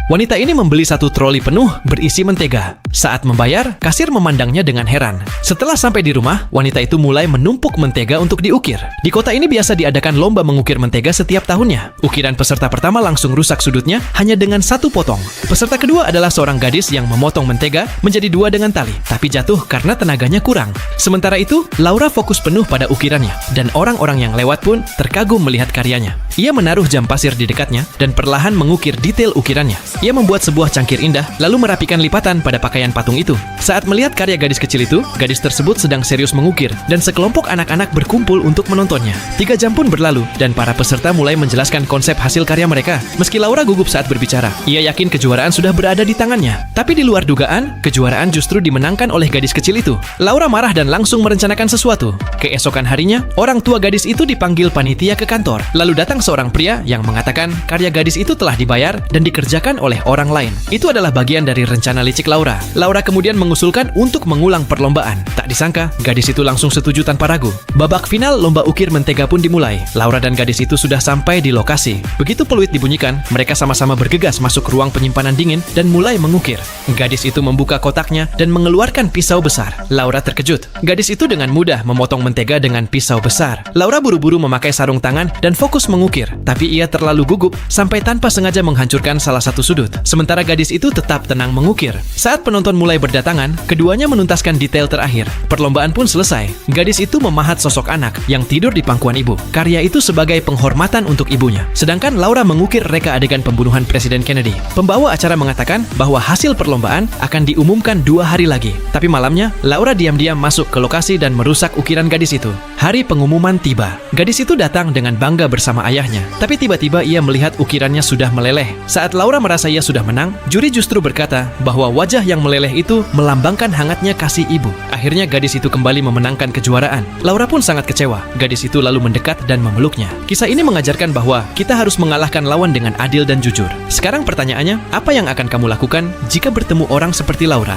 Wanita ini membeli satu troli penuh berisi mentega. Saat membayar, kasir memandangnya dengan heran. Setelah sampai di rumah, wanita itu mulai menumpuk mentega untuk diukir. Di kota ini biasa diadakan lomba mengukir mentega setiap tahunnya. Ukiran peserta pertama langsung rusak sudutnya hanya dengan satu potong. Peserta kedua adalah seorang gadis yang memotong mentega menjadi dua dengan tali, tapi jatuh karena tenaganya kurang. Sementara itu, Laura fokus penuh pada ukirannya, dan orang-orang yang lewat pun terkagum melihat karyanya. Ia menaruh jam pasir di dekatnya dan perlahan mengukir detail ukirannya. Ia membuat sebuah cangkir indah, lalu merapikan lipatan pada pakaian patung itu. Saat melihat karya gadis kecil itu, gadis tersebut sedang serius mengukir, dan sekelompok anak-anak berkumpul untuk menontonnya. 3 jam pun berlalu, dan para peserta mulai menjelaskan konsep hasil karya mereka. Meski Laura gugup saat berbicara, ia yakin kejuaraan sudah berada di tangannya. Tapi di luar dugaan, kejuaraan justru dimenangkan oleh gadis kecil itu. Laura marah dan langsung merencanakan sesuatu. Keesokan harinya, orang tua gadis itu dipanggil panitia ke kantor. Lalu datang seorang pria yang mengatakan karya gadis itu telah dibayar dan dikerjakan oleh orang lain. Itu adalah bagian dari rencana licik Laura. Laura kemudian mengusulkan untuk mengulang perlombaan. Tak disangka, gadis itu langsung setuju tanpa ragu. Babak final lomba ukir mentega pun dimulai. Laura dan gadis itu sudah sampai di lokasi. Begitu peluit dibunyikan, mereka sama-sama bergegas masuk ruang penyimpanan dingin dan mulai mengukir. Gadis itu membuka kotaknya dan mengeluarkan pisau besar. Laura terkejut. Gadis itu dengan mudah memotong mentega dengan pisau besar. Laura buru-buru memakai sarung tangan dan fokus mengukir, tapi ia terlalu gugup sampai tanpa sengaja menghancurkan salah satu sudut. Sementara gadis itu tetap tenang mengukir. Saat penonton mulai berdatangan, keduanya menuntaskan detail terakhir. Perlombaan pun selesai. Gadis itu memahat sosok anak yang tidur di pangkuan ibu. Karya itu sebagai penghormatan untuk ibunya. Sedangkan Laura mengukir reka adegan pembunuhan Presiden Kennedy. Pembawa acara mengatakan bahwa hasil perlombaan akan diumumkan 2 hari lagi. Tapi malamnya, Laura diam-diam masuk ke lokasi dan merusak ukiran gadis itu. Hari pengumuman tiba. Gadis itu datang dengan bangga bersama ayahnya. Tapi tiba-tiba ia melihat ukirannya sudah meleleh. Saat Laura merasa ia sudah menang, juri justru berkata bahwa wajah yang meleleh itu melambangkan hangatnya kasih ibu. Akhirnya gadis itu kembali memenangkan kejuaraan. Laura pun sangat kecewa. Gadis itu lalu mendekat dan memeluknya. Kisah ini mengajarkan bahwa kita harus mengalahkan lawan dengan adil dan jujur. Sekarang pertanyaannya, apa yang akan kamu lakukan jika bertemu orang seperti Laura?